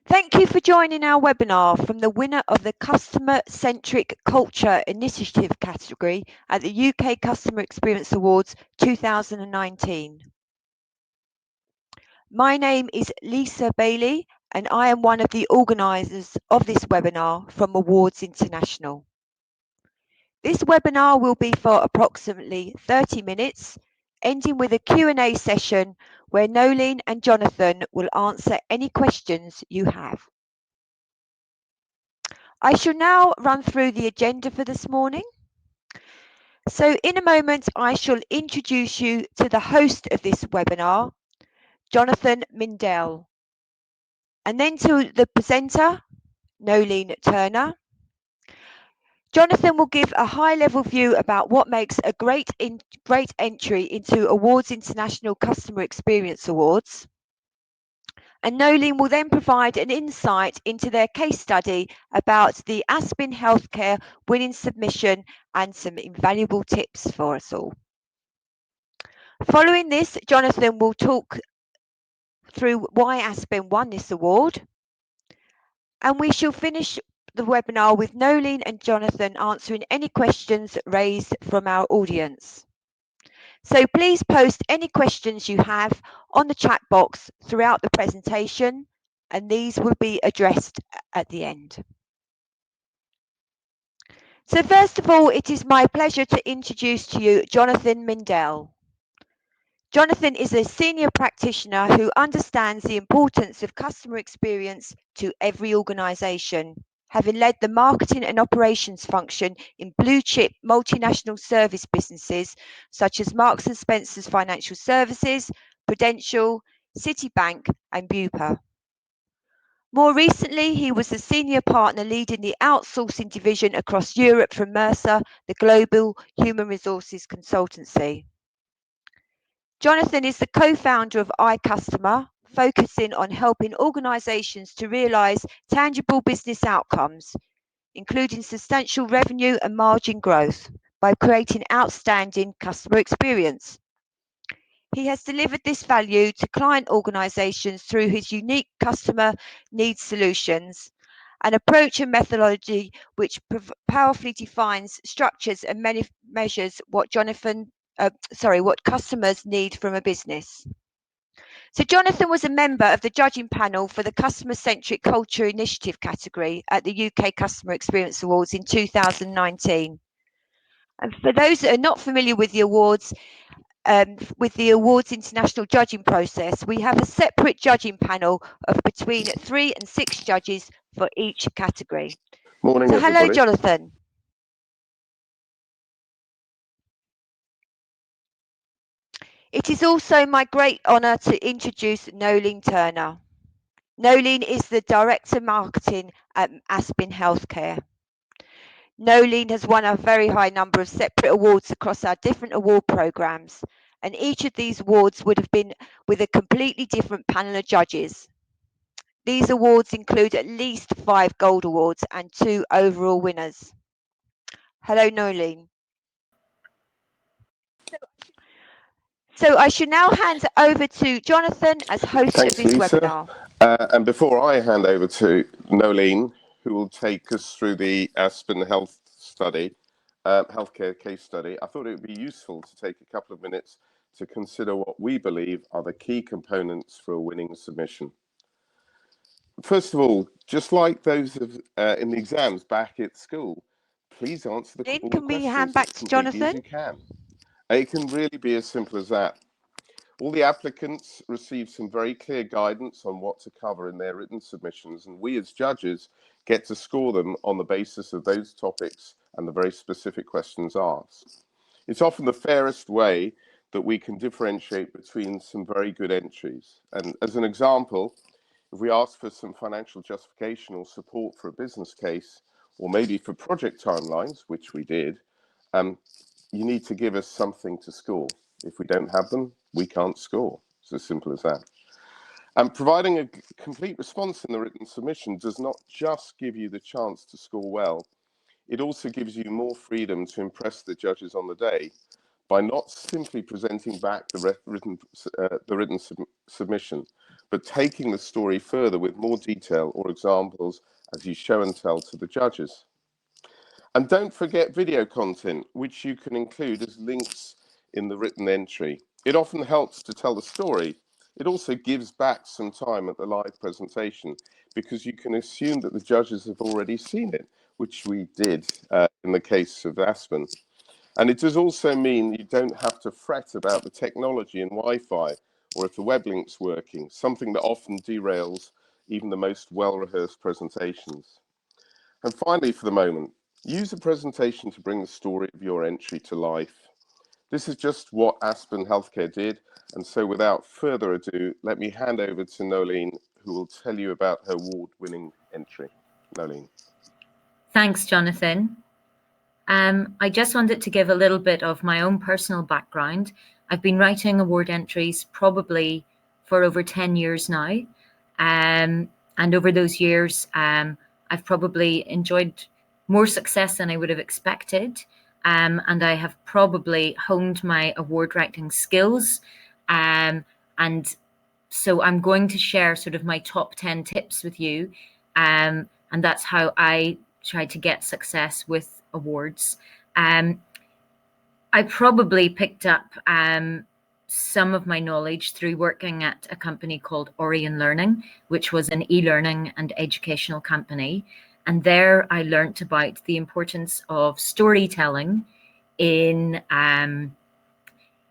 Thank you for joining our webinar from the winner of the Customer Centric Culture Initiative category at the UK Customer Experience Awards 2019. My name is Lisa Bailey and I am one of the organisers of this webinar from Awards International. This webinar will be for approximately 30 minutes, ending with a Q&A session where Noleen and Jonathan will answer any questions you have. I shall now run through the agenda for this morning. So in a moment, I shall introduce you to the host of this webinar, Jonathan Mindell, and then to the presenter, Nolan Turner. Jonathan will give a high-level view about what makes a great entry into Awards International Customer Experience Awards. And Noleen will then provide an insight into their case study about the Aspen Healthcare winning submission and some invaluable tips for us all. Following this, Jonathan will talk through why Aspen won this award. And we shall finish the webinar with Noleen and Jonathan answering any questions raised from our audience. So please post any questions you have on the chat box throughout the presentation, and these will be addressed at the end. So first of all, it is my pleasure to introduce to you Jonathan Mindell. Jonathan is a senior practitioner who understands the importance of customer experience to every organisation, having led the marketing and operations function in blue-chip multinational service businesses such as Marks & Spencer's Financial Services, Prudential, Citibank and Bupa. More recently, he was a senior partner leading the outsourcing division across Europe for Mercer, the global human resources consultancy. Jonathan is the co-founder of iCustomer, focusing on helping organisations to realise tangible business outcomes, including substantial revenue and margin growth, by creating outstanding customer experience. He has delivered this value to client organisations through his unique customer needs solutions, an approach and methodology which powerfully defines structures and measures what what customers need from a business. So Jonathan was a member of the judging panel for the Customer Centric Culture Initiative category at the UK Customer Experience Awards in 2019. And for those that are not familiar with the awards, with the Awards International judging process, we have a separate judging panel of between 3 and 6 judges for each category. Morning, So hello, everybody. Jonathan. It is also my great honour to introduce Nolan Turner. Noleen is the Director Marketing at Aspen Healthcare. Noleen has won a very high number of separate awards across our different award programs, and each of these awards would have been with a completely different panel of judges. These awards include at least 5 gold awards and 2 overall winners. Hello, Noleen. So I should now hand over to Jonathan as host Thanks, of this Lisa. webinar. And before I hand over to Noleen, who will take us through the Aspen healthcare case study, I thought it would be useful to take a couple of minutes to consider what we believe are the key components for a winning submission. First of all, just like those in the exams back at school, please answer all the Can we hand questions back as to completely as Jonathan? you can. It can really be as simple as that. All the applicants receive some very clear guidance on what to cover in their written submissions, and we as judges get to score them on the basis of those topics and the very specific questions asked. It's often the fairest way that we can differentiate between some very good entries. And as an example, if we ask for some financial justification or support for a business case, or maybe for project timelines, which we did, you need to give us something to score. If we don't have them, we can't score. It's as simple as that. And providing a complete response in the written submission does not just give you the chance to score well, it also gives you more freedom to impress the judges on the day by not simply presenting back the written submission, but taking the story further with more detail or examples as you show and tell to the judges. And don't forget video content, which you can include as links in the written entry. It often helps to tell the story. It also gives back some time at the live presentation because you can assume that the judges have already seen it, which we did in the case of Aspen. And it does also mean you don't have to fret about the technology and Wi-Fi or if the web link's working, something that often derails even the most well-rehearsed presentations. And finally, for the moment, use a presentation to bring the story of your entry to life. This is just what Aspen Healthcare did, and so without further ado, let me hand over to Noleen, who will tell you about her award-winning entry. Noleen. Thanks, Jonathan. I just wanted to give a little bit of my own personal background. I've been writing award entries probably for over 10 years now. And over those years, I've probably enjoyed more success than I would have expected. And I have probably honed my award writing skills. And so I'm going to share sort of my top 10 tips with you. And that's how I try to get success with awards. I probably picked up some of my knowledge through working at a company called Orion Learning, which was an e-learning and educational company. And there I learnt about the importance of storytelling in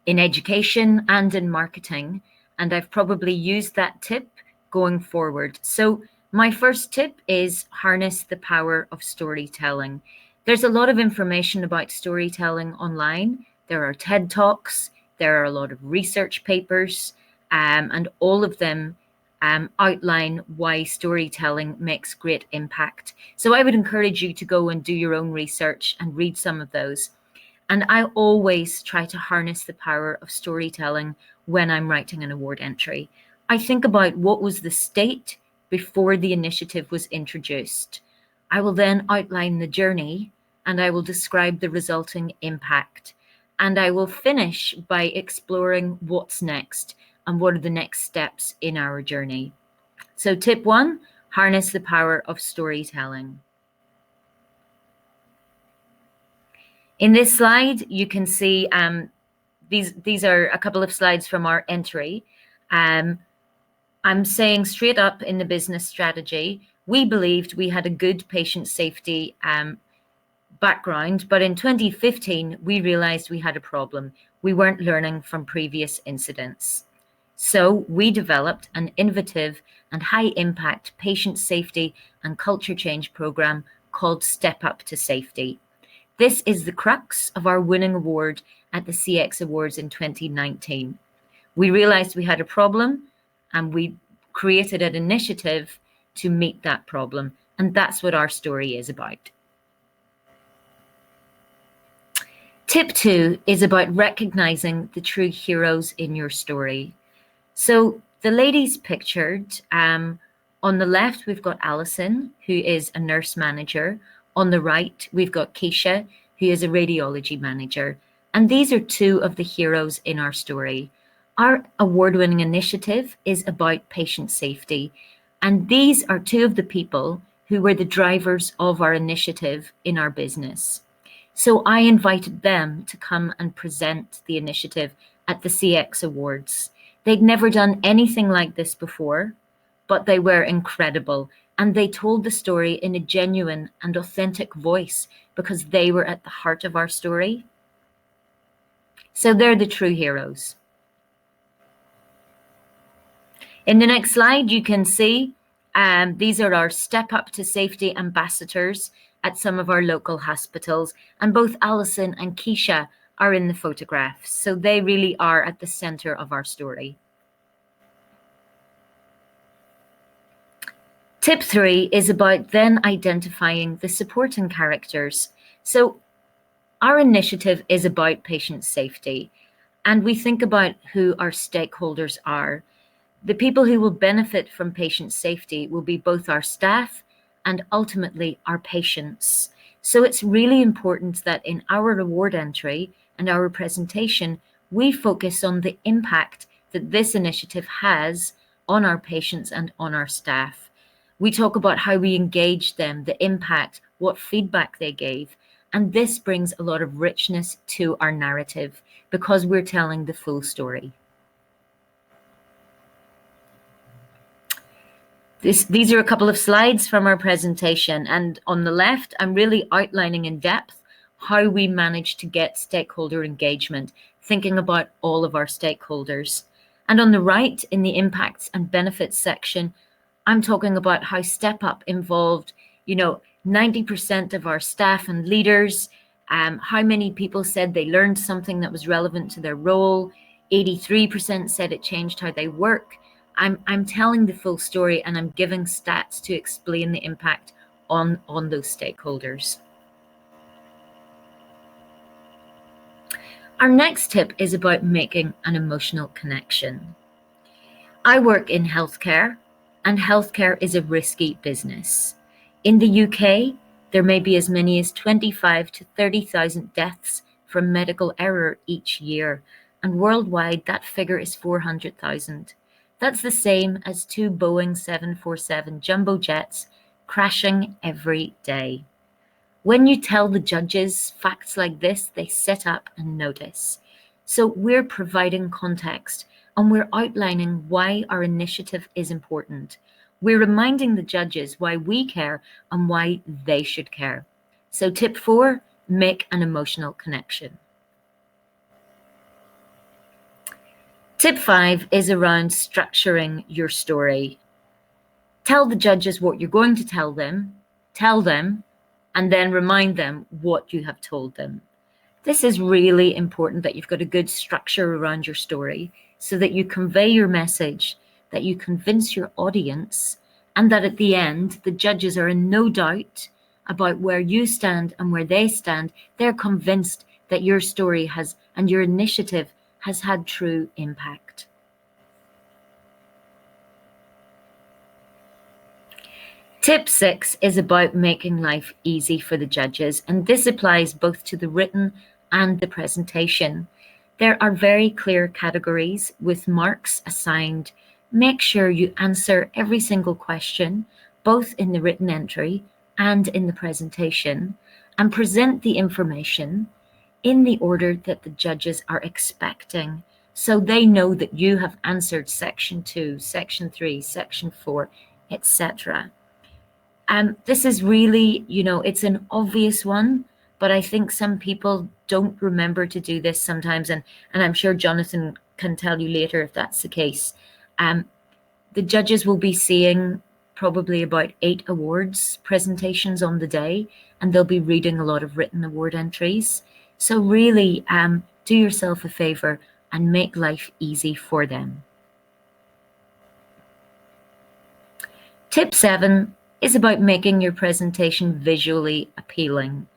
education and in marketing. And I've probably used that tip going forward. So my first tip is harness the power of storytelling. There's a lot of information about storytelling online. There are TED Talks, there are a lot of research papers, and all of them outline why storytelling makes great impact. So I would encourage you to go and do your own research and read some of those. And I always try to harness the power of storytelling when I'm writing an award entry. I think about what was the state before the initiative was introduced. I will then outline the journey and I will describe the resulting impact. And I will finish by exploring what's next and what are the next steps in our journey. So tip 1, harness the power of storytelling. In this slide, you can see these are a couple of slides from our entry. I'm saying straight up in the business strategy, we believed we had a good patient safety background, but in 2015, we realized we had a problem. We weren't learning from previous incidents. So we developed an innovative and high impact patient safety and culture change program called Step Up to Safety. This is the crux of our winning award at the CX Awards in 2019. We realized we had a problem and we created an initiative to meet that problem. And that's what our story is about. Tip 2 is about recognizing the true heroes in your story. So the ladies pictured, on the left, we've got Alison, who is a nurse manager. On the right, we've got Keisha, who is a radiology manager. And these are two of the heroes in our story. Our award-winning initiative is about patient safety. And these are two of the people who were the drivers of our initiative in our business. So I invited them to come and present the initiative at the CX Awards. They'd never done anything like this before, but they were incredible. And they told the story in a genuine and authentic voice because they were at the heart of our story. So they're the true heroes. In the next slide, you can see these are our Step Up to Safety ambassadors at some of our local hospitals. And both Alison and Keisha are in the photographs. So they really are at the center of our story. Tip 3 is about then identifying the supporting characters. So our initiative is about patient safety, and we think about who our stakeholders are. The people who will benefit from patient safety will be both our staff and ultimately our patients. So it's really important that in our award entry and our presentation, we focus on the impact that this initiative has on our patients and on our staff. We talk about how we engaged them, the impact, what feedback they gave. And this brings a lot of richness to our narrative because we're telling the full story. These are a couple of slides from our presentation. And on the left, I'm really outlining in depth how we manage to get stakeholder engagement, thinking about all of our stakeholders. And on the right, in the impacts and benefits section, I'm talking about how Step Up involved, 90% of our staff and leaders, how many people said they learned something that was relevant to their role, 83% said it changed how they work. I'm telling the full story, and I'm giving stats to explain the impact on those stakeholders. Our next tip is about making an emotional connection. I work in healthcare, and healthcare is a risky business. In the UK, there may be as many as 25 to 30,000 deaths from medical error each year, and worldwide that figure is 400,000. That's the same as 2 Boeing 747 jumbo jets crashing every day. When you tell the judges facts like this, they sit up and notice. So we're providing context, and we're outlining why our initiative is important. We're reminding the judges why we care and why they should care. So tip 4, make an emotional connection. Tip 5 is around structuring your story. Tell the judges what you're going to tell them, and then remind them what you have told them. This is really important, that you've got a good structure around your story so that you convey your message, that you convince your audience, and that at the end, the judges are in no doubt about where you stand and where they stand. They're convinced that your story has, and your initiative has had true impact. Tip 6 is about making life easy for the judges, and this applies both to the written and the presentation. There are very clear categories with marks assigned. Make sure you answer every single question, both in the written entry and in the presentation, and present the information in the order that the judges are expecting, so they know that you have answered section 2, section 3, section 4, etc. This is really, it's an obvious one, but I think some people don't remember to do this sometimes, and I'm sure Jonathan can tell you later if that's the case. The judges will be seeing probably about 8 awards presentations on the day, and they'll be reading a lot of written award entries. So really, do yourself a favor and make life easy for them. Tip 7 is about making your presentation visually appealing.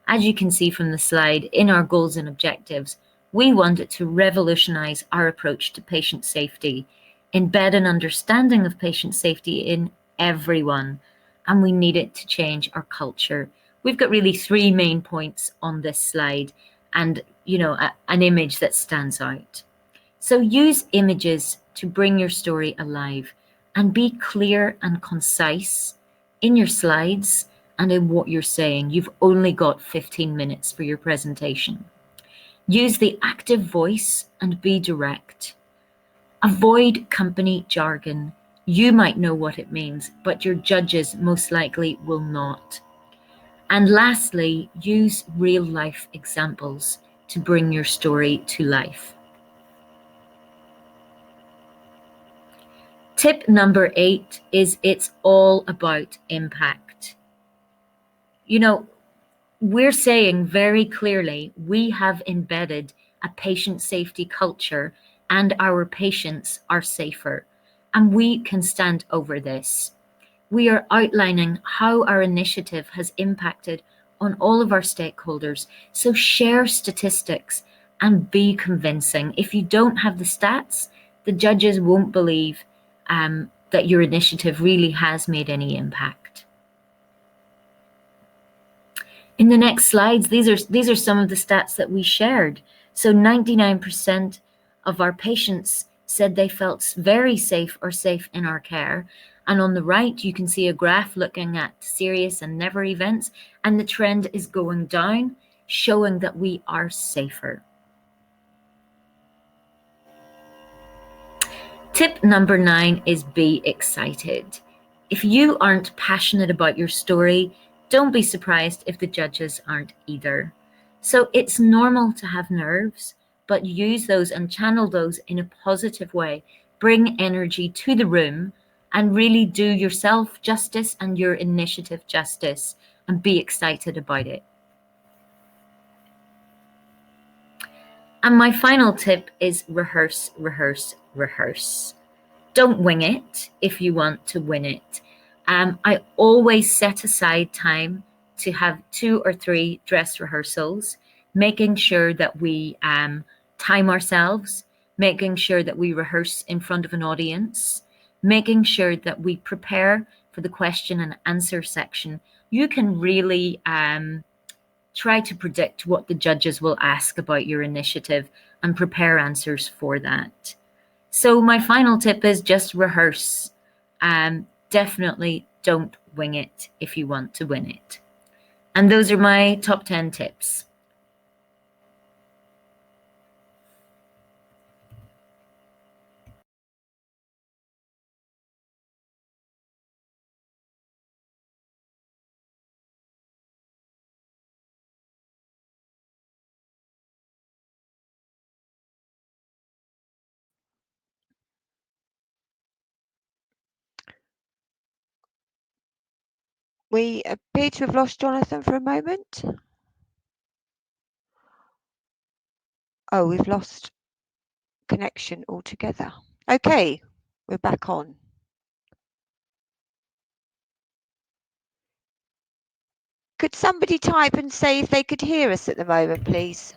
As you can see from the slide, in our goals and objectives, we want it to revolutionize our approach to patient safety, embed an understanding of patient safety in everyone, and we need it to change our culture. We've got really 3 main points on this slide, and an image that stands out. So use images to bring your story alive, and be clear and concise in your slides and in what you're saying. You've only got 15 minutes for your presentation. Use the active voice and be direct. Avoid company jargon. You might know what it means, but your judges most likely will not. And lastly, use real-life examples to bring your story to life. Tip number 8 is it's all about impact. We're saying very clearly we have embedded a patient safety culture and our patients are safer, and we can stand over this. We are outlining how our initiative has impacted on all of our stakeholders. So share statistics and be convincing. If you don't have the stats, the judges won't believe that your initiative really has made any impact. In the next slides, these are some of the stats that we shared. So 99% of our patients said they felt very safe or safe in our care. And on the right, you can see a graph looking at serious and never events, and the trend is going down, showing that we are safer. Tip number 9 is be excited. If you aren't passionate about your story, don't be surprised if the judges aren't either. So it's normal to have nerves, but use those and channel those in a positive way. Bring energy to the room and really do yourself justice and your initiative justice, and be excited about it. And my final tip is rehearse, rehearse, rehearse. Don't wing it if you want to win it. I always set aside time to have 2 or 3 dress rehearsals, making sure that we time ourselves, making sure that we rehearse in front of an audience, making sure that we prepare for the question and answer section. You can really try to predict what the judges will ask about your initiative and prepare answers for that. So my final tip is just rehearse. Definitely don't wing it if you want to win it. And those are my top 10 tips. We appear to have lost Jonathan for a moment. Oh, we've lost connection altogether. Okay, we're back on. Could somebody type and say if they could hear us at the moment, please?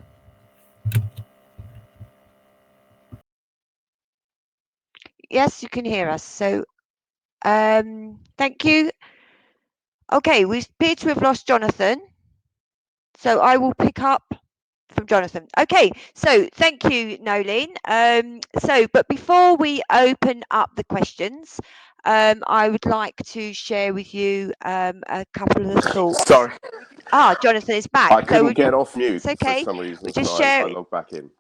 Yes, you can hear us. So, thank you. Okay, we appear to have lost Jonathan. So I will pick up from Jonathan. Okay, so thank you, Noleen. But before we open up the questions, I would like to share with you a couple of the thoughts. Sorry, Jonathan is back. I couldn't get off mute It's okay. for some reason, We just so share. I logged back in.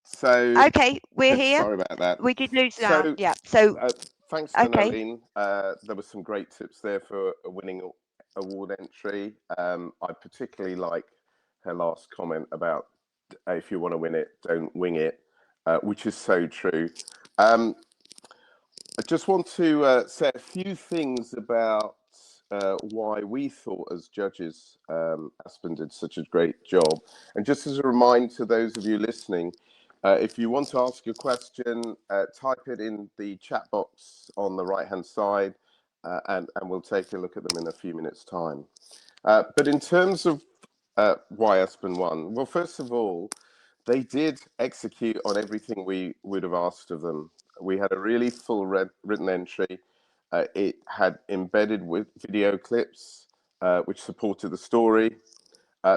So Okay, we're here. sorry about that. We did lose now. So Yeah. So thanks to okay. Noleen. There were some great tips there for a winning award entry. I particularly like her last comment about if you want to win it, don't wing it, which is so true. I just want to say a few things about why we thought as judges Aspen did such a great job. And just as a reminder to those of you listening, if you want to ask a question, type it in the chat box on the right-hand side, and we'll take a look at them in a few minutes' time. But in terms of why Aspen won, well, first of all, they did execute on everything we would have asked of them. We had a really full written entry. It had embedded with video clips, which supported the story.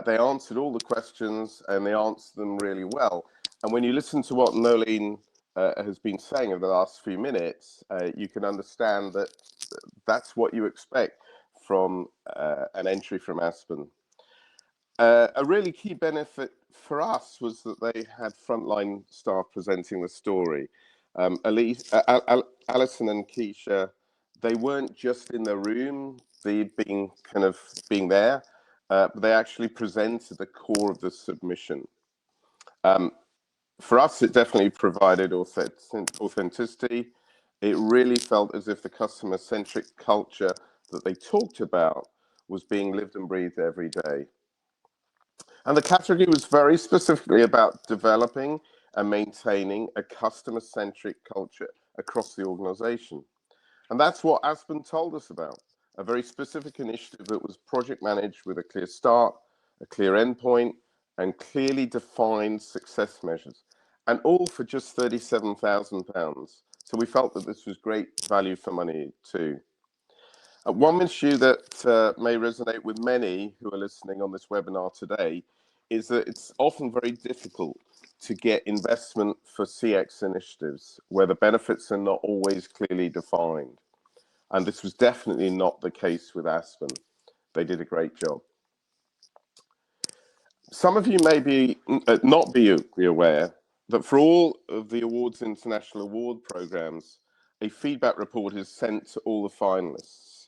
They answered all the questions, and they answered them really well. And when you listen to what Noleen has been saying over the last few minutes, you can understand that that's what you expect from an entry from Aspen. A really key benefit for us was that they had frontline staff presenting the story. Alison and Keisha, they weren't just in the room, they being there, but they actually presented the core of the submission. For us, it definitely provided authenticity. It really felt as if the customer-centric culture that they talked about was being lived and breathed every day. And the category was very specifically about developing and maintaining a customer-centric culture across the organization. And that's what Aspen told us about, a very specific initiative that was project managed with a clear start, a clear endpoint, and clearly defined success measures, and all for just £37,000. So we felt that this was great value for money too. One issue that may resonate with many who are listening on this webinar today is that it's often very difficult to get investment for CX initiatives where the benefits are not always clearly defined. And this was definitely not the case with Aspen. They did a great job. Some of you may not be aware that for all of the awards international award programs, a feedback report is sent to all the finalists.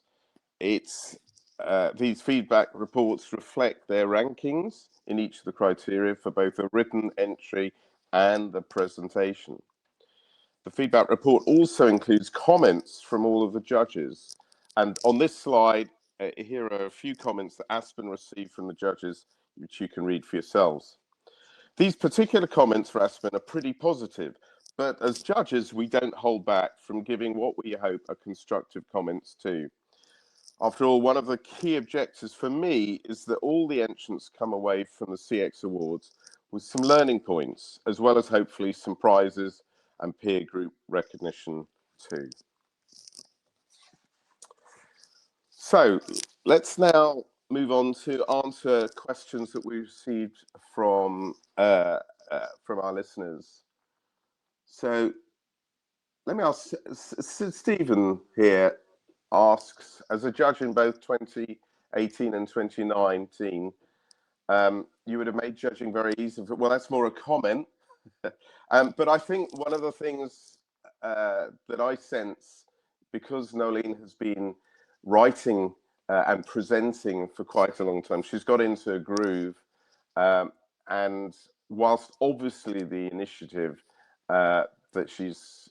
These feedback reports reflect their rankings in each of the criteria for both a written entry and the presentation. The feedback report also includes comments from all of the judges. And on this slide, here are a few comments that Aspen received from the judges, which you can read for yourselves. These particular comments for Aspen are pretty positive, but as judges, we don't hold back from giving what we hope are constructive comments too. After all, one of the key objectives for me is that all the entrants come away from the CX Awards with some learning points, as well as hopefully some prizes and peer group recognition too. So let's now move on to answer questions that we received from our listeners. So let me ask, Stephen here asks, as a judge in both 2018 and 2019, you would have made judging very easy. Well, that's more a comment. But I think one of the things that I sense, because Noleen has been writing and presenting for quite a long time, she's got into a groove. And whilst obviously the initiative that she's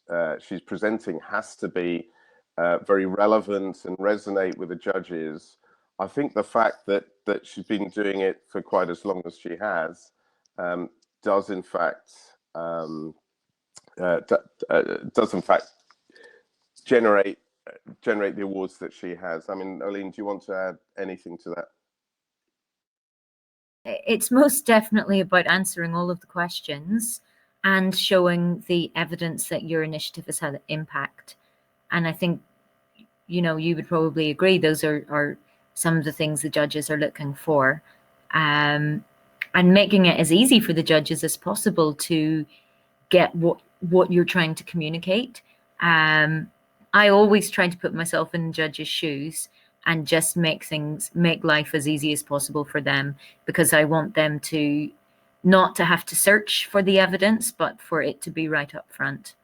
presenting has to be very relevant and resonate with the judges, I think the fact that she's been doing it for quite as long as she has does in fact generate the awards that she has. I mean, Noleen, do you want to add anything to that? It's most definitely about answering all of the questions and showing the evidence that your initiative has had an impact. And I think, you know, you would probably agree those are some of the things the judges are looking for. And making it as easy for the judges as possible to get what you're trying to communicate. I always try to put myself in the judge's shoes and just make life as easy as possible for them, because I want them to not to have to search for the evidence, but for it to be right up front.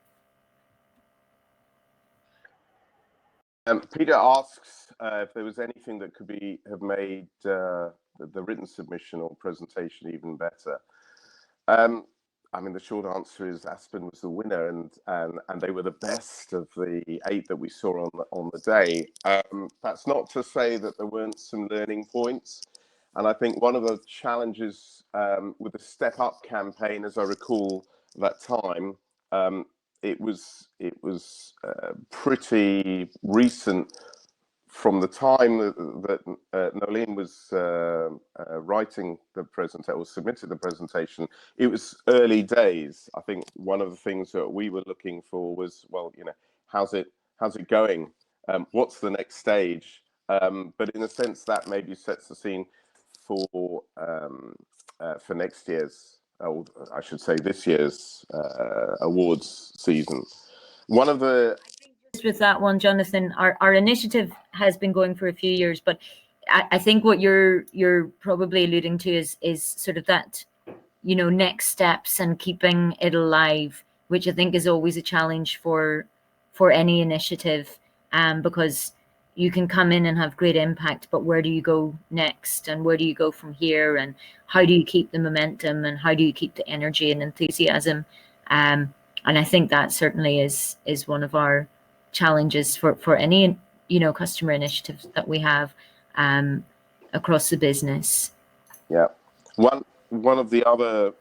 Peter asks if there was anything that could have made the written submission or presentation even better. I mean, the short answer is Aspen was the winner, and they were the best of the 8 that we saw on the day. That's not to say that there weren't some learning points. And I think one of the challenges with the Step Up campaign, as I recall that time, it was pretty recent from the time that Noleen was writing the presentation or submitted the presentation. It was early days. I think one of the things that we were looking for was, well, you know, how's it going? What's the next stage? But in a sense, that maybe sets the scene for next year's, or I should say this year's awards season. One of the with that one, Jonathan, our initiative has been going for a few years, but I think what you're probably alluding to is sort of that, you know, next steps and keeping it alive, which I think is always a challenge for any initiative, because you can come in and have great impact, but where do you go next, and where do you go from here, and how do you keep the momentum, and how do you keep the energy and enthusiasm, and I think that certainly is one of our challenges for any, you know, customer initiatives that we have across the business. Yeah, one of the other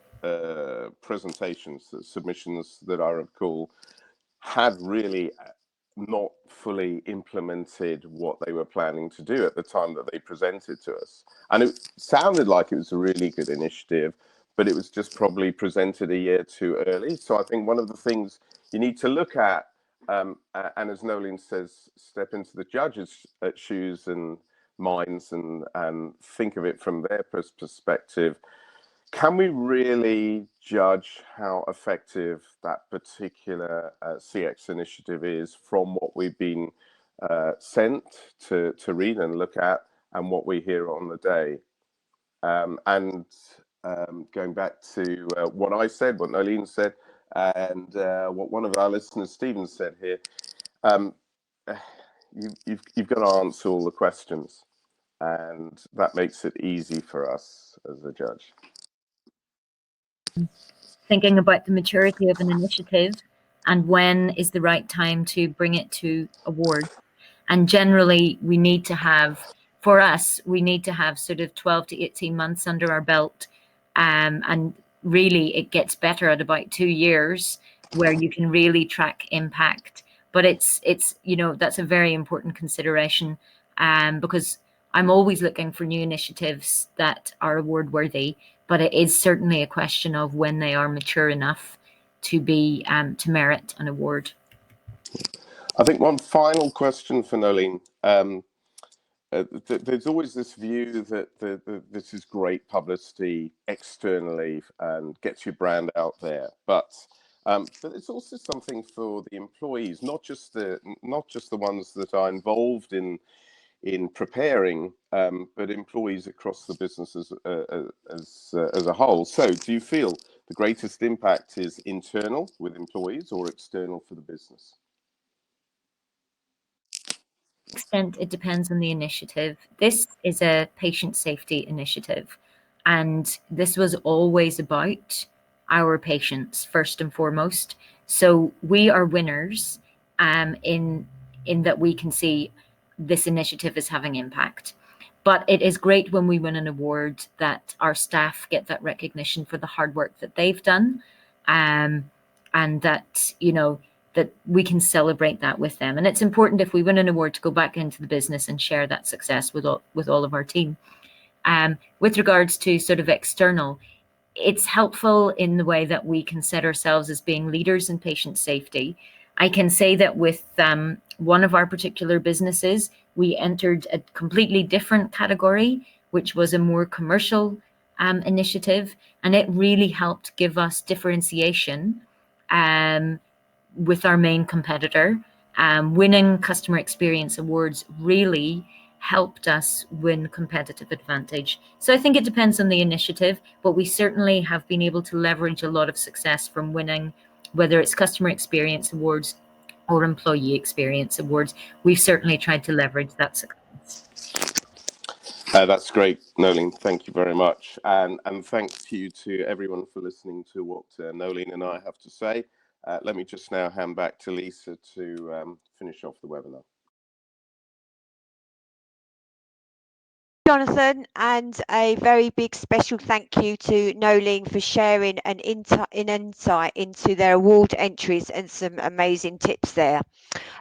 submissions that I recall had really not fully implemented what they were planning to do at the time that they presented to us, and it sounded like it was a really good initiative, but it was just probably presented a year too early. So I think one of the things you need to look at, and as Noleen says, step into the judges' shoes and minds and think of it from their perspective, Can we really judge how effective that particular CX initiative is from what we've been sent to read and look at and what we hear on the day? And going back to what I said, what Noleen said, and what one of our listeners, Stephen, said here, um, you've got to answer all the questions, and that makes it easy for us as a judge. Thinking about the maturity of an initiative and when is the right time to bring it to award. And generally, we need to have, for us, we need to have sort of 12 to 18 months under our belt. And really, it gets better at about 2 years where you can really track impact. But it's that's a very important consideration because I'm always looking for new initiatives that are award worthy. But it is certainly a question of when they are mature enough to be to merit an award. I think one final question for Noleen. There's always this view that this is great publicity externally and gets your brand out there, but it's also something for the employees, not just the ones that are involved in preparing, but employees across the business as a whole. So, do you feel the greatest impact is internal with employees or external for the business? Extent it depends on the initiative. This is a patient safety initiative, and this was always about our patients first and foremost. So we are winners in that we can see this initiative is having impact. But it is great when we win an award that our staff get that recognition for the hard work that they've done, and that that we can celebrate that with them. And it's important if we win an award to go back into the business and share that success with all of our team. With regards to sort of external, it's helpful in the way that we can set ourselves as being leaders in patient safety. I can say that with one of our particular businesses, we entered a completely different category, which was a more commercial initiative, and it really helped give us differentiation with our main competitor. Winning customer experience awards really helped us win competitive advantage. So I think it depends on the initiative, but we certainly have been able to leverage a lot of success from winning, whether it's customer experience awards or employee experience awards. We've certainly tried to leverage that success. That's great, Noleen. Thank you very much. And thanks to you to everyone for listening to what Noleen and I have to say. Let me just now hand back to Lisa to finish off the webinar. Jonathan, and a very big special thank you to Noleen for sharing an insight into their award entries and some amazing tips there.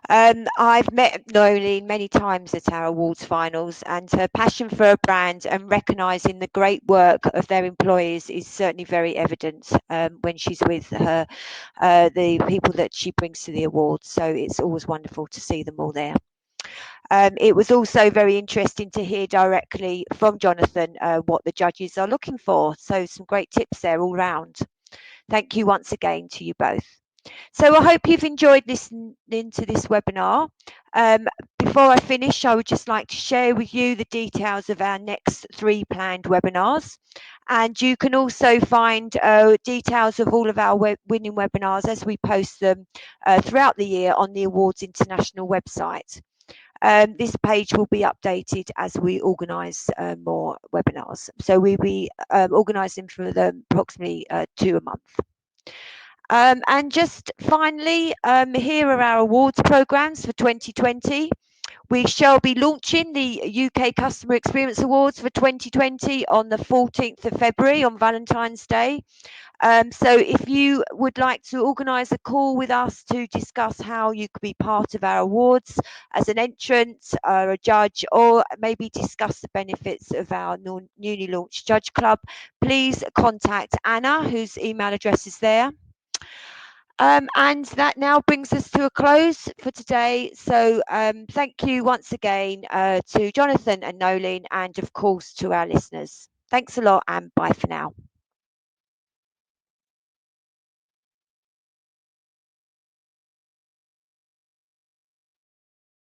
I've met Noleen many times at our awards finals, and her passion for her brand and recognising the great work of their employees is certainly very evident when she's with the people that she brings to the awards. So it's always wonderful to see them all there. It was also very interesting to hear directly from Jonathan what the judges are looking for. So some great tips there all round. Thank you once again to you both. So I hope you've enjoyed listening to this webinar. Before I finish, I would just like to share with you the details of our next 3 planned webinars. And you can also find details of all of our winning webinars as we post them throughout the year on the Awards International website. This page will be updated as we organise more webinars. So we'll be organising for them approximately 2 a month. And just finally, here are our awards programmes for 2020. We shall be launching the UK Customer Experience Awards for 2020 on the 14th of February on Valentine's Day. So if you would like to organise a call with us to discuss how you could be part of our awards as an entrant or a judge, or maybe discuss the benefits of our newly launched Judge Club, please contact Anna, whose email address is there. And that now brings us to a close for today. So thank you once again to Jonathan and Noleen, and of course to our listeners. Thanks a lot, and bye for now.